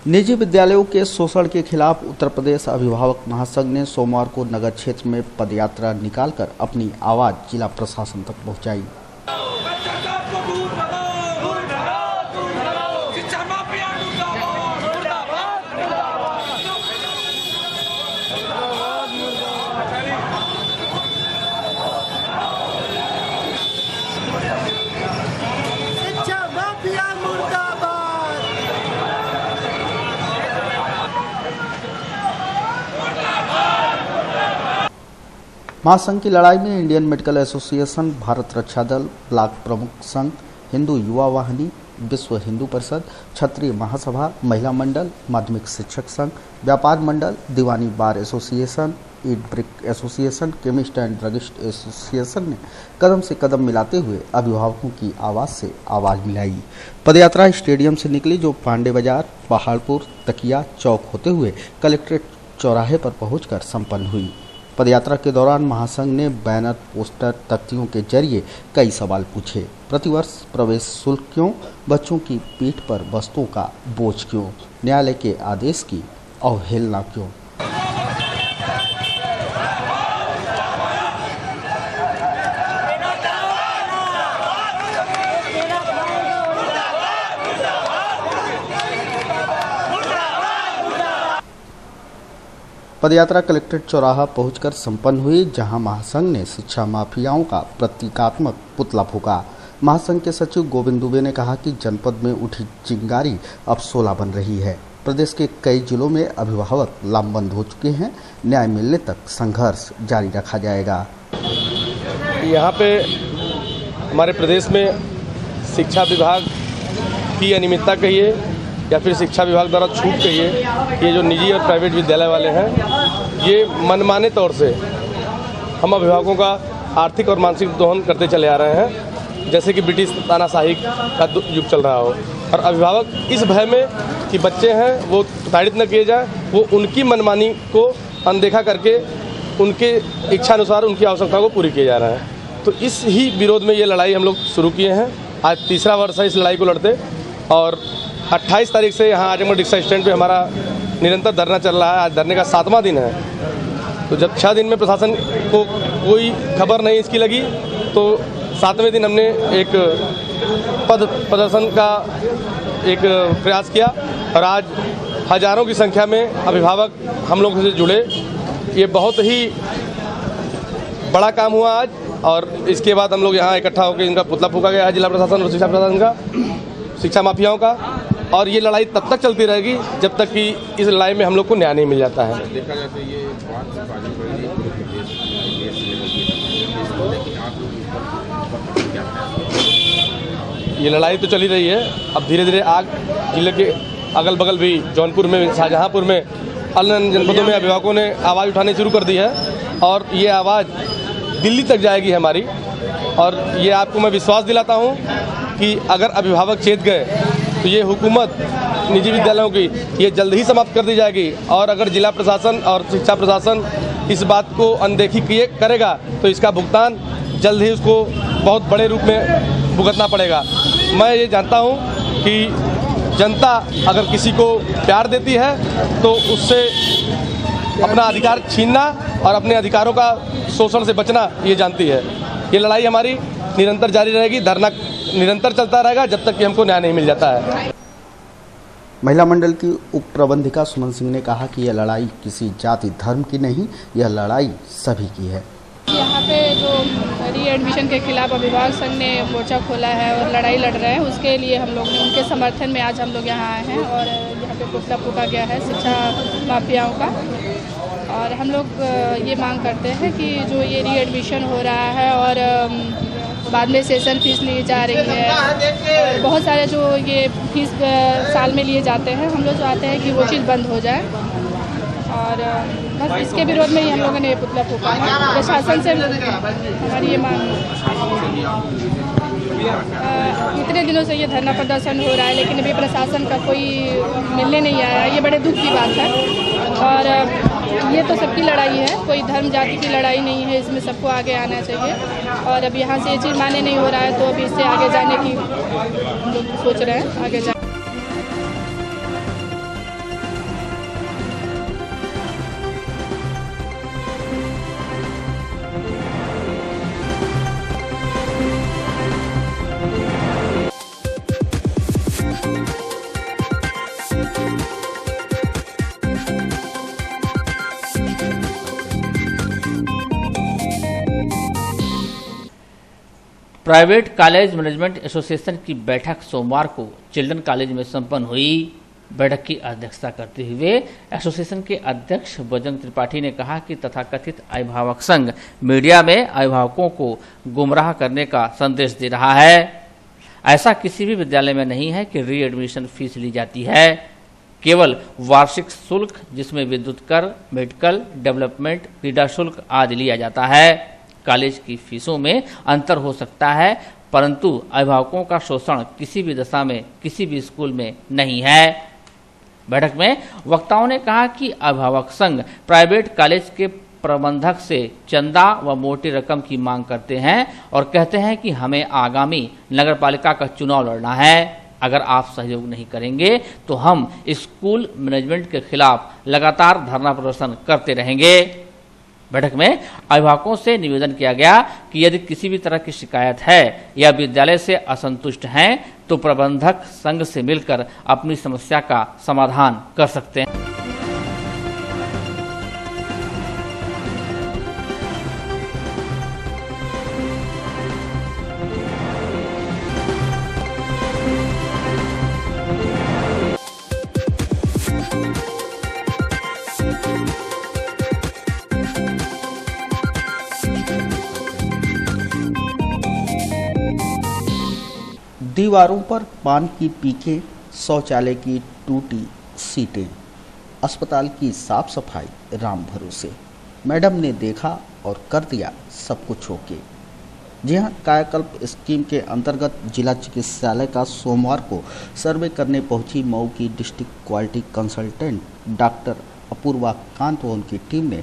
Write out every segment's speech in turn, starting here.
निजी विद्यालयों के शोषण के खिलाफ उत्तर प्रदेश अभिभावक महासंघ ने सोमवार को नगर क्षेत्र में पदयात्रा निकालकर अपनी आवाज जिला प्रशासन तक पहुंचाई। महासंघ की लड़ाई में इंडियन मेडिकल एसोसिएशन, भारत रक्षा दल, ब्लॉक प्रमुख संघ, हिंदू युवा वाहिनी, विश्व हिंदू परिषद, क्षत्रिय महासभा, महिला मंडल, माध्यमिक शिक्षक संघ, व्यापार मंडल, दीवानी बार एसोसिएशन, ईट brick association, chemist and druggist association ने कदम से कदम मिलाते हुए अभिभावकों की आवाज़ से आवाज़ मिलाई। पदयात्रा स्टेडियम से निकली जो पांडे बाजार, पहाड़पुर, तकिया चौक होते हुए कलेक्ट्रेट चौराहे पर पहुंचकर संपन्न हुई। पदयात्रा के दौरान महासंघ ने बैनर, पोस्टर, तख्तियों के जरिए कई सवाल पूछे। प्रतिवर्ष प्रवेश शुल्क क्यों? बच्चों की पीठ पर वस्तुओं का बोझ क्यों? न्यायालय के आदेश की अवहेलना क्यों? पदयात्रा कलेक्ट्रेट चौराहा पहुंचकर संपन्न हुई, जहां महासंघ ने शिक्षा माफियाओं का प्रतीकात्मक पुतला फूंका। महासंघ के सचिव गोविंद दुबे ने कहा कि जनपद में उठी चिंगारी अब 16 बन रही है। प्रदेश के कई जिलों में अभिभावक लामबंद हो चुके हैं। न्याय मिलने तक संघर्ष जारी रखा जाएगा। यहाँ पे हमारे प्रदेश में शिक्षा विभाग की अनियमितता कहिए या फिर शिक्षा विभाग द्वारा छूट कहिए, ये जो निजी और प्राइवेट विद्यालय वाले हैं, ये मनमाने तौर से हम अभिभावकों का आर्थिक और मानसिक दोहन करते चले आ रहे हैं, जैसे कि ब्रिटिश तानाशाही का युग चल रहा हो। और अभिभावक इस भय में कि बच्चे हैं वो प्रताड़ित न किए जाए, वो उनकी मनमानी को अनदेखा करके उनके इच्छा अनुसार उनकी आवश्यकताओं को पूरी किए जा रहे हैं। तो इस ही विरोध में ये लड़ाई हम लोग शुरू किए हैं। आज तीसरा वर्ष है इस लड़ाई को लड़ते, और 28 तारीख से यहाँ आजमगढ़ रिक्शा स्टैंड पे हमारा निरंतर धरना चल रहा है। आज धरने का 7वां दिन है। तो जब 6 दिन में प्रशासन को कोई खबर नहीं इसकी लगी, तो 7वें दिन हमने एक पद प्रदर्शन का एक प्रयास किया, और आज हजारों की संख्या में अभिभावक हम लोग से जुड़े। ये बहुत ही बड़ा काम हुआ आज, और इसके बाद हम लोग यहाँ इकट्ठा होकर इनका पुतला फूंका गया है जिला प्रशासन और शिक्षा प्रशासन का, शिक्षा माफियाओं का। और ये लड़ाई तब तक चलती रहेगी जब तक कि इस लड़ाई में हम लोग को न्याय नहीं मिल जाता है। देखा जाए तो ये ये लड़ाई तो चली रही है। अब धीरे धीरे आग जिले के अगल बगल भी, जौनपुर में, शाहजहांपुर में, अन्य जनपदों में अभिभावकों ने आवाज़ उठानी शुरू कर दी है, और ये आवाज़ दिल्ली तक जाएगी हमारी। और ये आपको मैं विश्वास दिलाता हूँ कि अगर अभिभावक चेत गए तो ये हुकूमत निजी विद्यालयों की ये जल्द ही समाप्त कर दी जाएगी। और अगर जिला प्रशासन और शिक्षा प्रशासन इस बात को अनदेखी करेगा तो इसका भुगतान जल्द ही उसको बहुत बड़े रूप में भुगतना पड़ेगा। मैं ये जानता हूँ कि जनता अगर किसी को प्यार देती है तो उससे अपना अधिकार छीनना और अपने अधिकारों का शोषण से बचना ये जानती है। ये लड़ाई हमारी निरंतर जारी रहेगी, धरना निरंतर चलता रहेगा जब तक कि हमको न्याय नहीं मिल जाता है। महिला मंडल की उप प्रबंधिका सुमन सिंह ने कहा कि यह लड़ाई किसी जाति धर्म की नहीं, यह लड़ाई सभी की है। यहाँ पे जो री एडमिशन के खिलाफ अभिभावक संघ ने मोर्चा खोला है और लड़ाई लड़ रहे हैं, उसके लिए हम लोग ने उनके समर्थन में आज हम लोग यहाँ आए हैं, और यहाँ पे पुतला फूंका गया है शिक्षा माफियाओं का। और हम लोग ये मांग करते हैं कि जो ये री एडमिशन हो रहा है और बाद में सेशन फीस ली जा रही है, और बहुत सारे जो ये फीस साल में लिए जाते हैं, हम लोग चाहते हैं कि वो चीज़ बंद हो जाए। और बस इसके विरोध में ही हम लोगों ने ये पुतला फूंका है। प्रशासन से हमारी ये मांग, इतने दिनों से ये धरना प्रदर्शन हो रहा है, लेकिन अभी प्रशासन का कोई मिलने नहीं आया। ये बड़े दुख की बात है, और ये तो सबकी लड़ाई है, कोई धर्म जाति की लड़ाई नहीं है, इसमें सबको आगे आना चाहिए। और अब यहाँ से ये चीज़ मान्य नहीं हो रहा है, तो अभी इससे आगे जाने की हम लोग सोच रहे हैं, आगे जाने। प्राइवेट कॉलेज मैनेजमेंट एसोसिएशन की बैठक सोमवार को चिल्ड्रन कॉलेज में संपन्न हुई। बैठक की अध्यक्षता करते हुए एसोसिएशन के अध्यक्ष बजरंग त्रिपाठी ने कहा कि तथाकथित अभिभावक संघ मीडिया में अभिभावकों को गुमराह करने का संदेश दे रहा है। ऐसा किसी भी विद्यालय में नहीं है कि री एडमिशन फीस ली जाती है। केवल वार्षिक शुल्क जिसमें विद्युत कर, मेडिकल, डेवलपमेंट, क्रीड़ा शुल्क आदि लिया जाता है। कॉलेज की फीसों में अंतर हो सकता है, परंतु अभिभावकों का शोषण किसी भी दशा में किसी भी स्कूल में नहीं है। बैठक में वक्ताओं ने कहा कि अभिभावक संघ प्राइवेट कॉलेज के प्रबंधक से चंदा व मोटी रकम की मांग करते हैं और कहते हैं कि हमें आगामी नगरपालिका का चुनाव लड़ना है। अगर आप सहयोग नहीं करेंगे तो हम स्कूल मैनेजमेंट के खिलाफ लगातार धरना प्रदर्शन करते रहेंगे। बैठक में अभिभावकों से निवेदन किया गया कि यदि किसी भी तरह की शिकायत है या विद्यालय से असंतुष्ट हैं तो प्रबंधक संघ से मिलकर अपनी समस्या का समाधान कर सकते हैं। दीवारों पर पान की पीकें, शौचालय की टूटी सीटें, अस्पताल की साफ सफाई राम भरोसे। मैडम ने देखा और कर दिया सब कुछ ओके। जी हाँ, कायाकल्प स्कीम के अंतर्गत जिला चिकित्सालय का सोमवार को सर्वे करने पहुंची मऊ की district quality consultant doctor Apurva Kant व उनकी टीम ने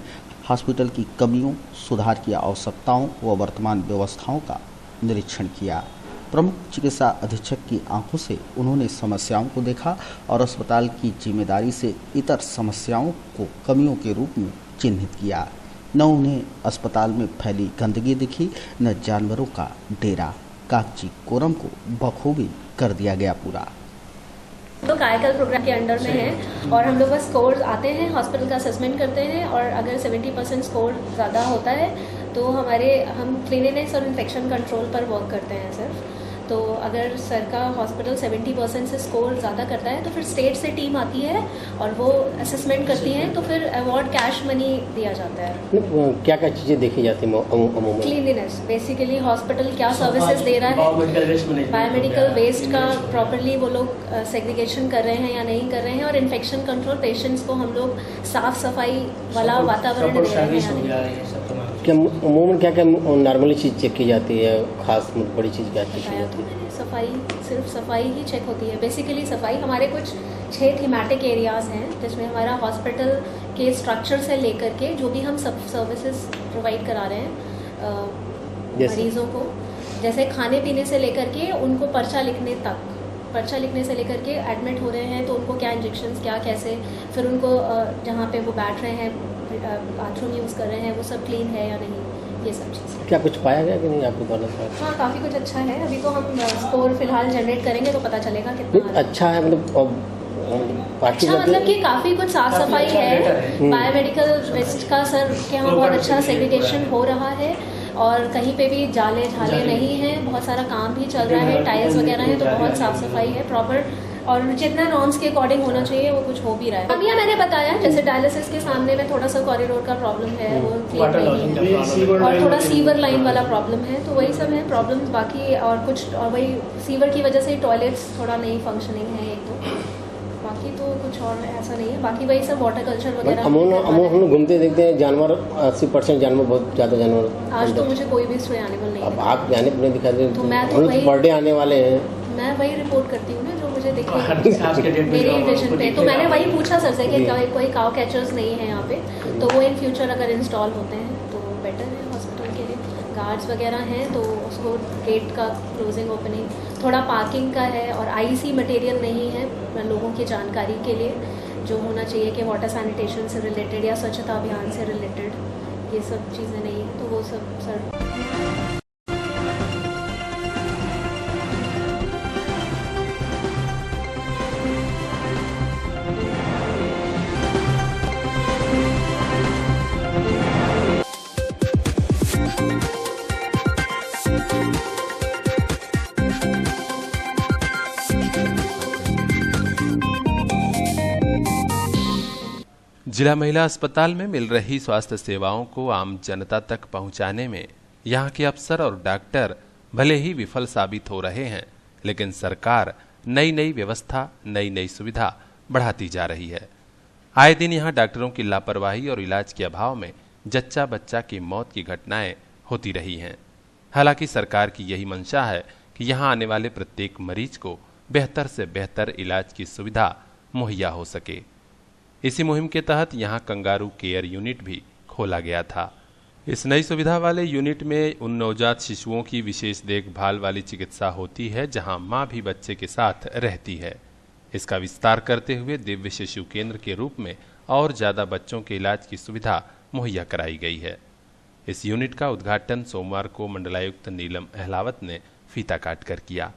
हॉस्पिटल की कमियों, सुधार की आवश्यकताओं व वर्तमान व्यवस्थाओं का निरीक्षण किया। प्रमुख चिकित्सा अधीक्षक की आंखों से उन्होंने समस्याओं को देखा और अस्पताल की जिम्मेदारी से इतर समस्याओं को कमियों के रूप में चिन्हित किया। न उन्हें अस्पताल में फैली गंदगी दिखी, न जानवरों का डेरा। कागजी कोरम को बखूबी कर दिया गया पूरा। तो कायाकल्प प्रोग्राम के अंडर में है और हम लोग बस स्कोर आते हैं, हॉस्पिटल का असेसमेंट करते हैं और अगर 70% स्कोर ज़्यादा होता है तो हम क्लीनिनेस और इन्फेक्शन कंट्रोल पर वर्क करते हैं सिर्फ। तो अगर सर का हॉस्पिटल 70% से स्कोर ज़्यादा करता है तो फिर स्टेट से टीम आती है और वो असेसमेंट करती है, तो फिर अवार्ड कैश मनी दिया जाता है। क्या क्या चीज़ें देखी जाती हैं अमूमन? क्लीनिनेस, बेसिकली हॉस्पिटल क्या सर्विसेज दे रहा है, बायोमेडिकल वेस्ट का प्रॉपरली वो लोग सेग्रीगेशन कर रहे हैं या नहीं कर रहे हैं, और इन्फेक्शन कंट्रोल, पेशेंट्स को हम लोग साफ सफाई वाला वातावरण दे रहे हैं या नहीं। क्या अमूमन क्या क्या नॉर्मली चीज़ चेक की जाती है, खास बड़ी चीज़ क्या चेक की जाती है? सफाई, सिर्फ सफाई ही चेक होती है। बेसिकली सफाई, हमारे कुछ 6 थीमेटिक एरियाज़ हैं जिसमें हमारा हॉस्पिटल के स्ट्रक्चर से लेकर के जो भी हम सब सर्विसेज प्रोवाइड करा रहे हैं मरीजों को, जैसे खाने पीने से लेकर के उनको पर्चा लिखने तक, पर्चा लिखने से लेकर के एडमिट हो रहे हैं तो उनको क्या इंजेक्शंस, क्या कैसे, फिर उनको जहाँ पे वो बैठ रहे हैं, बाथरूम यूज़ कर रहे हैं, वो सब क्लीन है या नहीं, ये सब चीज़। क्या कुछ पाया गया कि नहीं आपके द्वारा? हाँ, काफ़ी कुछ अच्छा है। अभी तो हम स्कोर फिलहाल जनरेट करेंगे तो पता चलेगा कितना अच्छा है। अच्छा मतलब कि काफ़ी कुछ साफ सफाई है। बायोमेडिकल वेस्ट का सर के यहाँ बहुत अच्छा सेग्रीगेशन हो रहा है और कहीं पे भी जाले झाले नहीं है, बहुत सारा काम भी चल रहा है, टाइल्स वगैरह है, तो बहुत साफ सफाई है प्रॉपर, और जितना नॉर्म्स के अकॉर्डिंग होना चाहिए वो कुछ हो भी रहा है। अभी मैंने बताया जैसे डायलिसिस के सामने में थोड़ा सा कॉरिडोर का प्रॉब्लम है, वो क्लीन नहीं है, और थोड़ा सीवर लाइन वाला प्रॉब्लम है, तो वही सब है प्रॉब्लम। बाकी और कुछ, और वही सीवर की वजह से टॉयलेट्स थोड़ा नहीं फंक्शनिंग है एक दो, बाकी तो कुछ और ऐसा नहीं है। बाकी वही सब वाटर कल्चर वगैरह हम लोग घूमते देखते हैं जानवर, 80% जानवर, बहुत ज़्यादा जानवर। आज तो मुझे कोई भी स्ट्रे एनिमल नहीं अब आप जाने पर दिखा दे, तो मैं तो बर्थडे आने वाले हैं, मैं वही रिपोर्ट करती हूँ ना जो मुझे दिखे मेरी विजन पे। तो मैंने वही पूछा सर से कि कोई काउ कैचर्स नहीं है यहाँ पे, तो वो इन फ्यूचर अगर इंस्टॉल होते हैं तो बेटर है हॉस्पिटल के लिए। गार्ड्स वगैरह हैं तो उसको गेट का क्लोजिंग ओपनिंग, थोड़ा पार्किंग का है, और आईसी मटेरियल नहीं है लोगों की जानकारी के लिए, जो होना चाहिए कि वाटर सैनिटेशन से रिलेटेड या स्वच्छता अभियान से रिलेटेड, ये सब चीज़ें नहीं है, तो वो सब सर जिला महिला अस्पताल में मिल रही स्वास्थ्य सेवाओं को आम जनता तक पहुंचाने में यहां के अफसर और डॉक्टर भले ही विफल साबित हो रहे हैं, लेकिन सरकार नई नई व्यवस्था, नई नई सुविधा बढ़ाती जा रही है। आए दिन यहां डॉक्टरों की लापरवाही और इलाज के अभाव में जच्चा बच्चा की मौत की घटनाएं होती रही हैं। हालांकि सरकार की यही मंशा है कि यहां आने वाले प्रत्येक मरीज को बेहतर से बेहतर इलाज की सुविधा मुहैया हो सके। इसी मुहिम के तहत यहां कंगारू केयर यूनिट भी खोला गया था। इस नई सुविधा वाले यूनिट में उन नवजात शिशुओं की विशेष देखभाल वाली चिकित्सा होती है जहां मां भी बच्चे के साथ रहती है। इसका विस्तार करते हुए दिव्य शिशु केंद्र के रूप में और ज्यादा बच्चों के इलाज की सुविधा मुहैया कराई गई है। इस यूनिट का उद्घाटन सोमवार को मंडलायुक्त नीलम अहलावत ने फीता काट कर किया।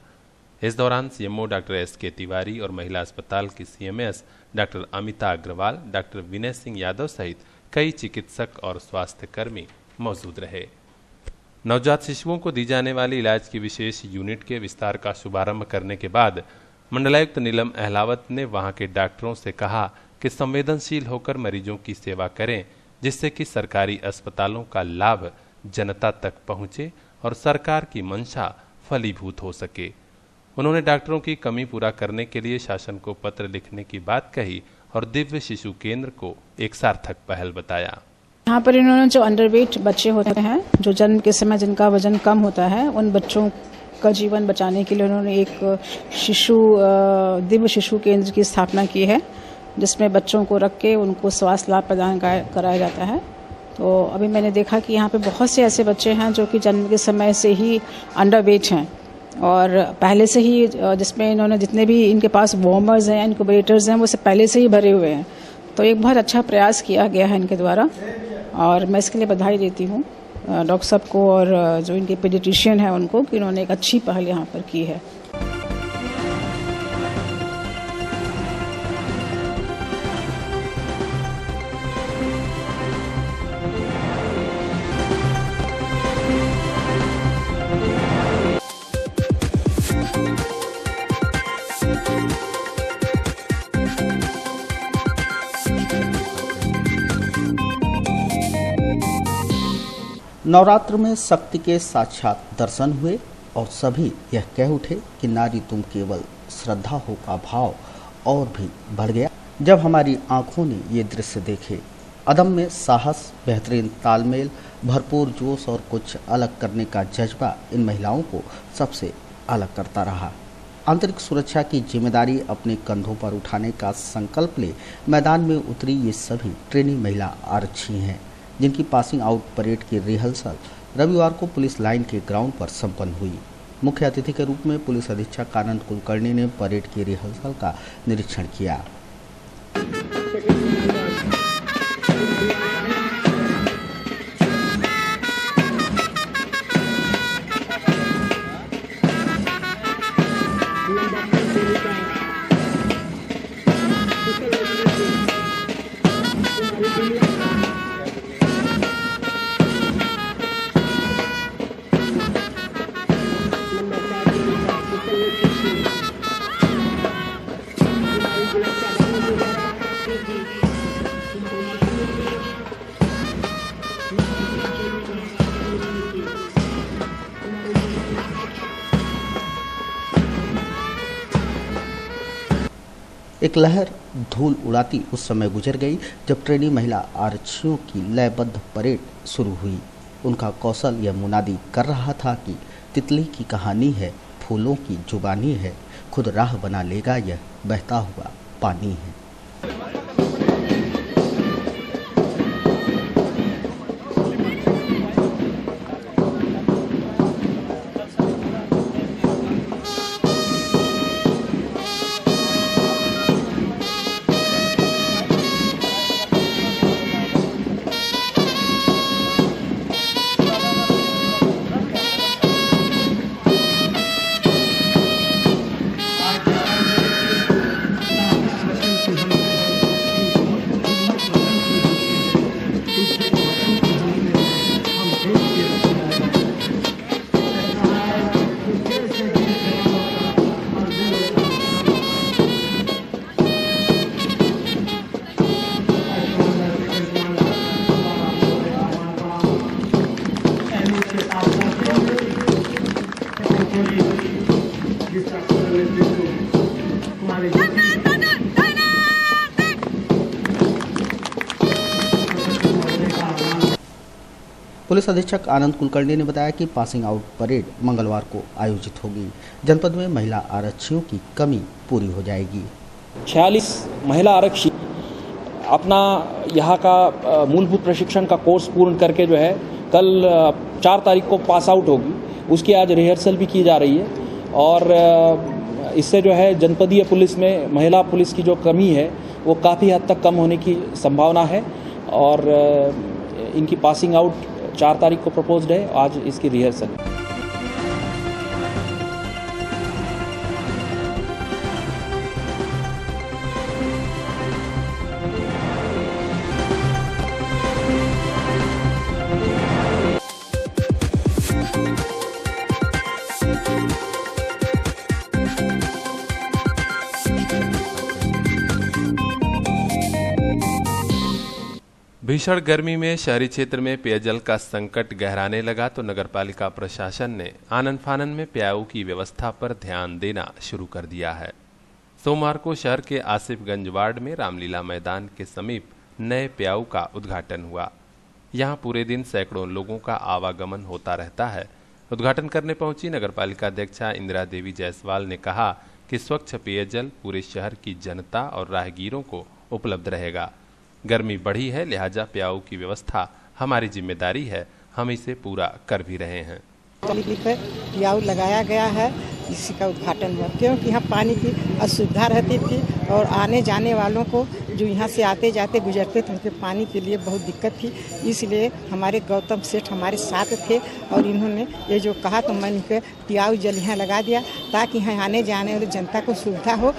इस दौरान सीएमओ डॉक्टर एस.के. तिवारी और महिला अस्पताल की CMS doctor Amita Agrawal, doctor Vinay Singh Yadav सहित कई चिकित्सक और स्वास्थ्य कर्मी मौजूद रहे। नवजात शिशुओं को दी जाने वाली इलाज की विशेष यूनिट के विस्तार का शुभारंभ करने के बाद मंडलायुक्त नीलम अहलावत ने वहां के डॉक्टरों से कहा कि संवेदनशील होकर मरीजों की सेवा करें, जिससे कि सरकारी अस्पतालों का लाभ जनता तक पहुंचे और सरकार की मंशा फलीभूत हो सके। उन्होंने डॉक्टरों की कमी पूरा करने के लिए शासन को पत्र लिखने की बात कही और दिव्य शिशु केंद्र को एक सार्थक पहल बताया। यहाँ पर इन्होंने जो अंडरवेट बच्चे होते हैं, जो जन्म के समय जिनका वजन कम होता है, उन बच्चों का जीवन बचाने के लिए उन्होंने एक दिव्य शिशु केंद्र की स्थापना की है, जिसमें बच्चों को रख के उनको स्वास्थ्य लाभ प्रदान कराया जाता है। तो अभी मैंने देखा कि यहाँ पे बहुत से ऐसे बच्चे हैं जो कि जन्म के समय से ही अंडरवेट हैं और पहले से ही जिसमें इन्होंने जितने भी इनके पास वार्मर्स हैं, इनक्यूबेटर्स हैं, वो सब पहले से ही भरे हुए हैं। तो एक बहुत अच्छा प्रयास किया गया है इनके द्वारा और मैं इसके लिए बधाई देती हूँ डॉक्टर साहब को और जो इनके पीडियाट्रिशियन हैं उनको कि उन्होंने एक अच्छी पहल यहाँ पर की है। नवरात्र में शक्ति के साक्षात दर्शन हुए और सभी यह कह उठे कि नारी तुम केवल श्रद्धा हो का भाव और भी बढ़ गया जब हमारी आंखों ने ये दृश्य देखे। अदम्य साहस, बेहतरीन तालमेल, भरपूर जोश और कुछ अलग करने का जज्बा इन महिलाओं को सबसे अलग करता रहा। आंतरिक सुरक्षा की जिम्मेदारी अपने कंधों पर उठाने का संकल्प ले मैदान में उतरी ये सभी ट्रेनी महिला आरक्षी हैं, जिनकी पासिंग आउट परेड की रिहर्सल रविवार को पुलिस लाइन के ग्राउंड पर संपन्न हुई। मुख्य अतिथि के रूप में पुलिस अधीक्षक आनंद कुलकर्णी ने परेड की रिहर्सल का निरीक्षण किया। एक लहर धूल उड़ाती उस समय गुजर गई जब ट्रेनी महिला आरक्षियों की लयबद्ध परेड शुरू हुई। उनका कौशल यह मुनादी कर रहा था कि तितली की कहानी है, फूलों की जुबानी है, खुद राह बना लेगा यह बहता हुआ पानी है। पुलिस अधीक्षक आनंद कुलकर्णी ने बताया कि पासिंग आउट परेड मंगलवार को आयोजित होगी। जनपद में महिला आरक्षियों की कमी पूरी हो जाएगी। 46 महिला आरक्षी अपना यहाँ का मूलभूत प्रशिक्षण का कोर्स पूर्ण करके जो है कल 4 तारीख को पास आउट होगी। उसकी आज रिहर्सल भी की जा रही है और इससे जो है जनपदीय पुलिस में महिला पुलिस की जो कमी है वो काफ़ी हद तक कम होने की संभावना है और इनकी पासिंग आउट 4 तारीख को प्रपोज्ड है। आज इसकी रिहर्सल है। भीषण गर्मी में शहरी क्षेत्र में पेयजल का संकट गहराने लगा तो नगरपालिका प्रशासन ने आनन फानन में प्याऊ की व्यवस्था पर ध्यान देना शुरू कर दिया है। सोमवार को शहर के आसिफगंज वार्ड में रामलीला मैदान के समीप नए प्याऊ का उद्घाटन हुआ। यहां पूरे दिन सैकड़ों लोगों का आवागमन होता रहता है। उद्घाटन करने पहुंची नगरपालिका अध्यक्षा इंदिरा देवी जायसवाल ने कहा कि स्वच्छ पेयजल पूरे शहर की जनता और राहगीरों को उपलब्ध रहेगा। गर्मी बढ़ी है, लिहाजा प्याऊ की व्यवस्था हमारी जिम्मेदारी है, हम इसे पूरा कर भी रहे हैं। प्याऊ लगाया गया है, इसी का उद्घाटन हुआ क्योंकि यहाँ पानी की असुविधा रहती थी और आने जाने वालों को जो यहाँ से आते जाते गुजरते थे उनके पानी के लिए बहुत दिक्कत थी। इसलिए हमारे गौतम सेठ हमारे साथ थे और इन्होंने ये जो कहा तो मैंने इनके प्याऊ जल यहाँ लगा दिया ताकि यहाँ आने जाने वाली जनता को सुविधा हो।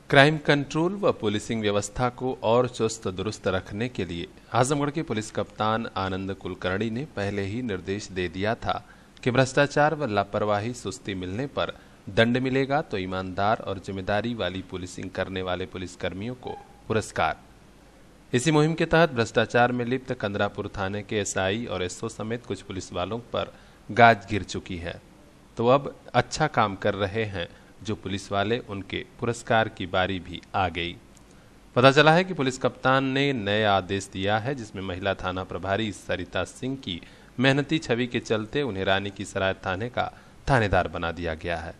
क्राइम कंट्रोल व पुलिसिंग व्यवस्था को और चुस्त दुरुस्त रखने के लिए आजमगढ़ के पुलिस कप्तान आनंद कुलकर्णी ने पहले ही निर्देश दे दिया था कि भ्रष्टाचार व लापरवाही सुस्ती मिलने पर दंड मिलेगा तो ईमानदार और जिम्मेदारी वाली पुलिसिंग करने वाले पुलिसकर्मियों को पुरस्कार। इसी मुहिम के तहत भ्रष्टाचार में लिप्त कंदरापुर थाने के एसआई और एसओ समेत कुछ पुलिस वालों पर गाज गिर चुकी है, तो अब अच्छा काम कर रहे हैं जो पुलिस वाले, उनके पुरस्कार की बारी भी आ गई। पता चला है कि पुलिस कप्तान ने नए आदेश दिया है जिसमें महिला थाना प्रभारी सरिता सिंह की मेहनती छवि के चलते उन्हें रानी की सराय थाने का थानेदार बना दिया गया है।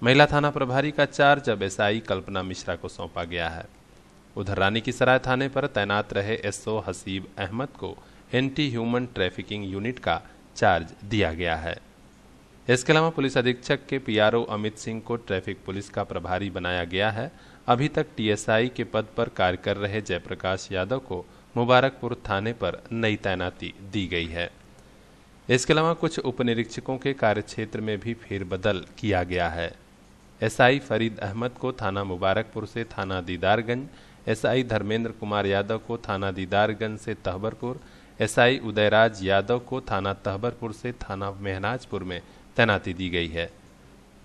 महिला थाना प्रभारी का चार्ज अब एसआई कल्पना मिश्रा को सौंपा गया है। उधर रानी की सराय थाने पर तैनात रहे एसओ हसीब अहमद को एंटी ह्यूमन ट्रैफिकिंग यूनिट का चार्ज दिया गया है। इसके अलावा पुलिस अधीक्षक के पीआरओ अमित सिंह को ट्रैफिक पुलिस का प्रभारी बनाया गया है। अभी तक टीएसआई के पद पर कार्य कर रहे जयप्रकाश यादव को मुबारकपुर थाने पर नई तैनाती दी गई है। इसके अलावा कुछ उपनिरीक्षकों के कार्यक्षेत्र में भी फेरबदल किया गया है। एसआई फरीद अहमद को थाना मुबारकपुर से थाना दीदारगंज, एसआई धर्मेंद्र कुमार यादव को थाना दीदारगंज से तहबरपुर, एसआई उदयराज यादव को थाना तहबरपुर से थाना मेहनाजपुर में तैनाती दी गई है।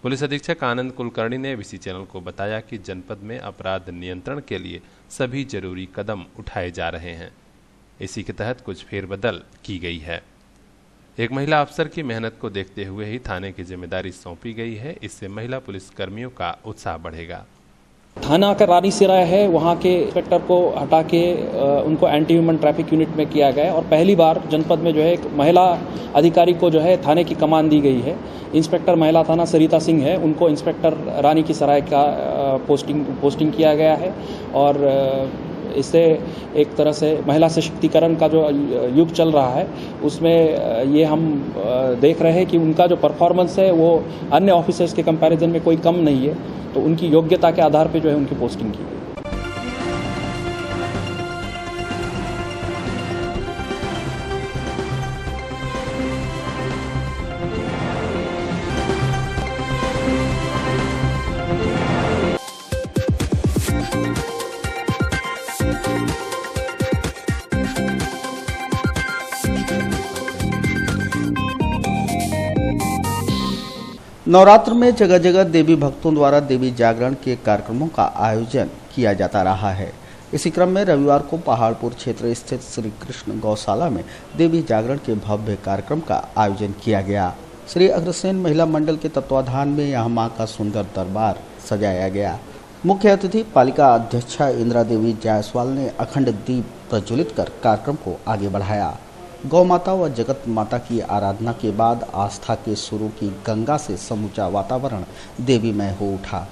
पुलिस अधीक्षक आनंद कुलकर्णी ने एबीसी चैनल को बताया कि जनपद में अपराध नियंत्रण के लिए सभी जरूरी कदम उठाए जा रहे हैं। इसी के तहत कुछ फेरबदल की गई है। एक महिला अफसर की मेहनत को देखते हुए ही थाने की जिम्मेदारी सौंपी गई है। इससे महिला पुलिस कर्मियों का उत्साह बढ़ेगा। थाना का रानी सिराय है, वहाँ के इंस्पेक्टर को हटा के उनको एंटी ह्यूमन ट्रैफिक यूनिट में किया गया और पहली बार जनपद में जो है एक महिला अधिकारी को जो है थाने की कमान दी गई है। इंस्पेक्टर महिला थाना सरिता सिंह है, उनको इंस्पेक्टर रानी की सराय का पोस्टिंग किया गया है और इससे एक तरह से महिला सशक्तिकरण का जो युग चल रहा है उसमें ये हम देख रहे हैं कि उनका जो परफॉर्मेंस है वो अन्य ऑफिसर्स के कंपैरिजन में कोई कम नहीं है, तो उनकी योग्यता के आधार पे जो है उनकी पोस्टिंग की गई। नवरात्र में जगह जगह देवी भक्तों द्वारा देवी जागरण के कार्यक्रमों का आयोजन किया जाता रहा है। इसी क्रम में रविवार को पहाड़पुर क्षेत्र स्थित श्री कृष्ण गौशाला में देवी जागरण के भव्य कार्यक्रम का आयोजन किया गया। श्री अग्रसेन महिला मंडल के तत्वाधान में यहां मां का सुंदर दरबार सजाया गया। मुख्य अतिथि पालिका अध्यक्षा इंदिरा देवी जायसवाल ने अखंड दीप प्रज्वलित कर कार्यक्रम को आगे बढ़ाया। गौ माता व जगत माता की आराधना के बाद आस्था के सुरों की गंगा से समूचा वातावरण देवीमय हो उठा।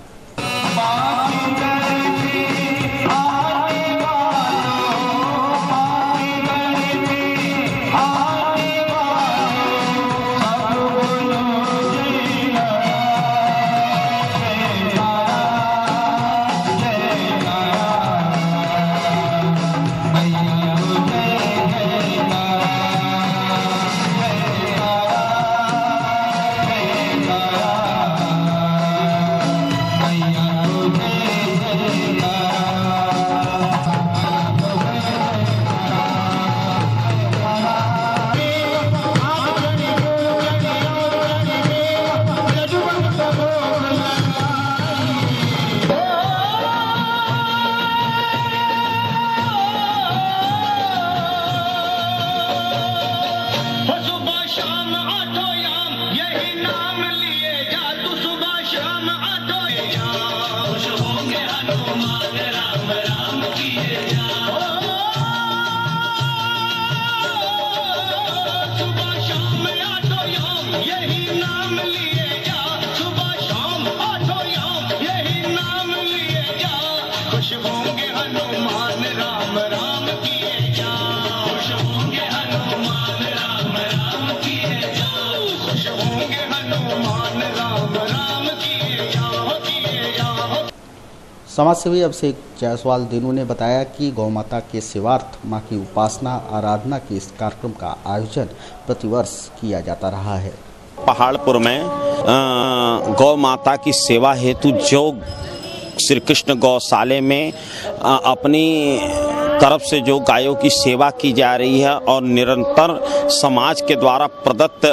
समाजसेवी अभिषेक जायसवाल दिनू ने बताया कि गौ माता के सेवार्थ मां की उपासना आराधना के इस कार्यक्रम का आयोजन प्रतिवर्ष किया जाता रहा है। पहाड़पुर में गौ माता की सेवा हेतु जो श्री कृष्ण गौशाले में अपनी तरफ से जो गायों की सेवा की जा रही है और निरंतर समाज के द्वारा प्रदत्त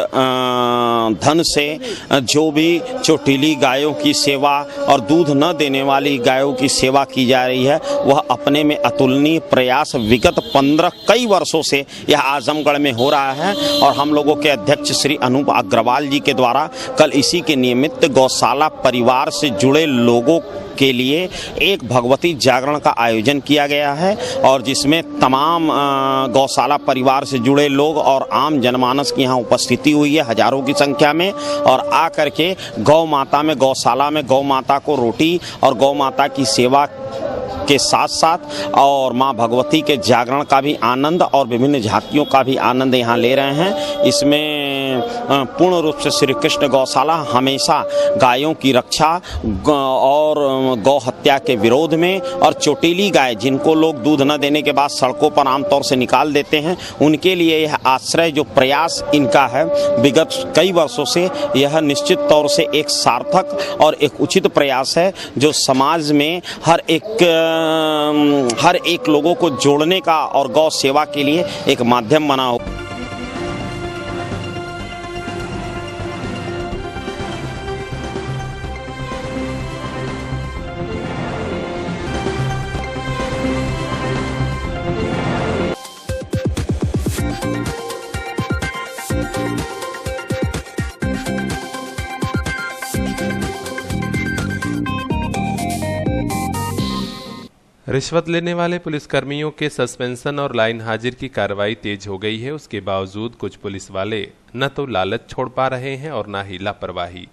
धन से जो भी चोटीली गायों की सेवा और दूध न देने वाली गायों की सेवा की जा रही है, वह अपने में अतुलनीय प्रयास विगत 15 कई वर्षों से यह आजमगढ़ में हो रहा है। और हम लोगों के अध्यक्ष श्री अनूप अग्रवाल जी के द्वारा कल इसी के निमित्त गौशाला परिवार से जुड़े लोगों के लिए एक भगवती जागरण का आयोजन किया गया है और जिसमें तमाम गौशाला परिवार से जुड़े लोग और आम जनमानस की यहाँ उपस्थिति हुई है हजारों की संख्या में। और आकर के गौ माता में गौशाला में गौ माता को रोटी और गौ माता की सेवा के साथ साथ और मां भगवती के जागरण का भी आनंद और विभिन्न झांकियों का भी आनंद यहाँ ले रहे हैं। इसमें पूर्ण रूप से श्री कृष्ण गौशाला हमेशा गायों की रक्षा और गौ हत्या के विरोध में और चोटीली गाय जिनको लोग दूध न देने के बाद सड़कों पर आमतौर से निकाल देते हैं, उनके लिए यह आश्रय जो प्रयास इनका है विगत कई वर्षों से, यह निश्चित तौर से एक सार्थक और एक उचित प्रयास है जो समाज में हर एक लोगों को जोड़ने का और गौ सेवा के लिए एक माध्यम बना हो। रिश्वत लेने वाले पुलिसकर्मियों के सस्पेंशन और लाइन हाजिर की कार्रवाई तेज हो गई है। उसके बावजूद कुछ पुलिस वाले न तो लालच छोड़ पा रहे हैं और न ही लापरवाही।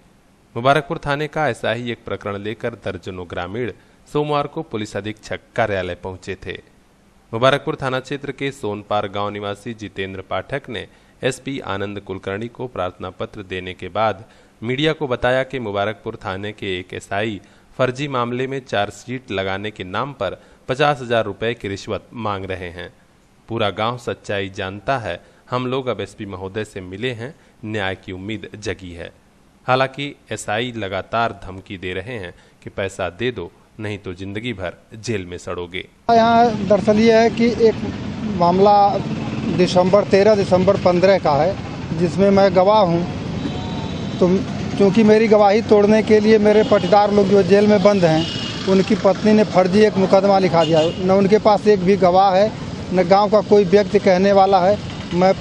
मुबारकपुर थाने का ऐसा ही एक प्रकरण लेकर दर्जनों ग्रामीण सोमवार को पुलिस अधीक्षक कार्यालय पहुंचे थे। मुबारकपुर थाना क्षेत्र के सोनपार गांव निवासी जितेंद्र पाठक ने एसपी आनंद कुलकर्णी को प्रार्थना पत्र देने के बाद मीडिया को बताया कि मुबारकपुर थाने के एक एसआई फर्जी मामले में चार्जशीट लगाने के नाम पर 50,000 रुपए की रिश्वत मांग रहे हैं। पूरा गांव सच्चाई जानता है। हम लोग अब एसपी महोदय से मिले हैं, न्याय की उम्मीद जगी है। हालांकि एसआई लगातार धमकी दे रहे हैं कि पैसा दे दो नहीं तो जिंदगी भर जेल में सड़ोगे। यहाँ दरअसल ये है कि एक मामला 13 दिसंबर 15 का है जिसमें मैं गवाह हूँ। तो चूँकि मेरी गवाही तोड़ने के लिए मेरे पटीदार लोग जो जेल में बंद हैं, उनकी पत्नी ने फर्जी एक मुकदमा लिखा दिया। न उनके पास एक भी गवाह है, न गांव का कोई व्यक्ति कहने वाला है। मैं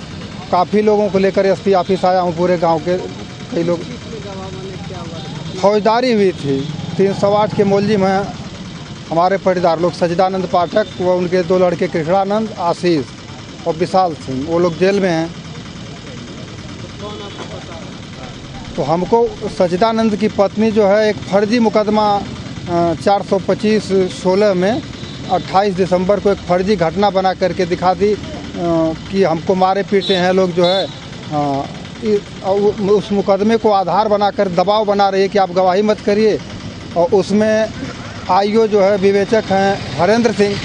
काफ़ी लोगों को लेकर एसपी ऑफिस आया हूं, पूरे गांव के कई लोग। फौजदारी हुई थी 308 के मुलजिम हैं हमारे पटीदार लोग, सचिदानंद पाठक व उनके 2 लड़के कृष्णानंद, आशीष और विशाल सिंह, वो लोग जेल में हैं। तो हमको सचिदानंद की पत्नी जो है एक फर्जी मुकदमा 425/16 में 28 दिसंबर को एक फर्जी घटना बना करके दिखा दी कि हमको मारे पीटे हैं लोग, जो है उस मुकदमे को आधार बनाकर दबाव बना रही है कि आप गवाही मत करिए। और उसमें आईओ जो है विवेचक हैं हरेंद्र सिंह,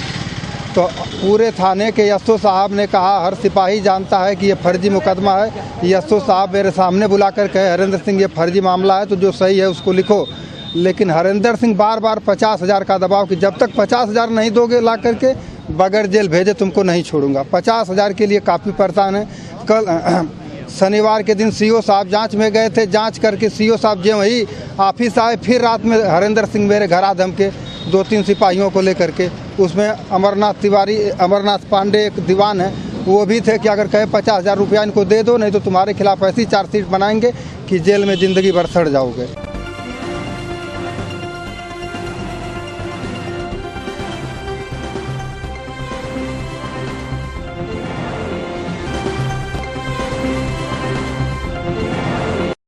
तो पूरे थाने के एसओ साहब ने कहा, हर सिपाही जानता है कि ये फर्जी मुकदमा है। एसओ साहब मेरे सामने बुलाकर कहे, हरेंद्र सिंह ये फर्जी मामला है, तो जो सही है उसको लिखो। लेकिन हरेंद्र सिंह बार बार 50,000 का दबाव कि जब तक 50,000 नहीं दोगे ला करके, बगैर जेल भेजे तुमको नहीं छोड़ूंगा। 50,000 के लिए काफ़ी परेशान है। कल शनिवार के दिन सीओ साहब जांच में गए थे, जांच करके सीओ साहब जो वही ऑफिस आए, फिर रात में हरेंद्र सिंह मेरे घर आ धमके 2-3 सिपाहियों को लेकर के। उसमें अमरनाथ पांडे एक दीवान है, वो भी थे कि अगर कहे 50,000 रुपया इनको दे दो, नहीं तो तुम्हारे खिलाफ ऐसी चार्जशीट बनाएंगे कि जेल में ज़िंदगी भर सड़ जाओगे।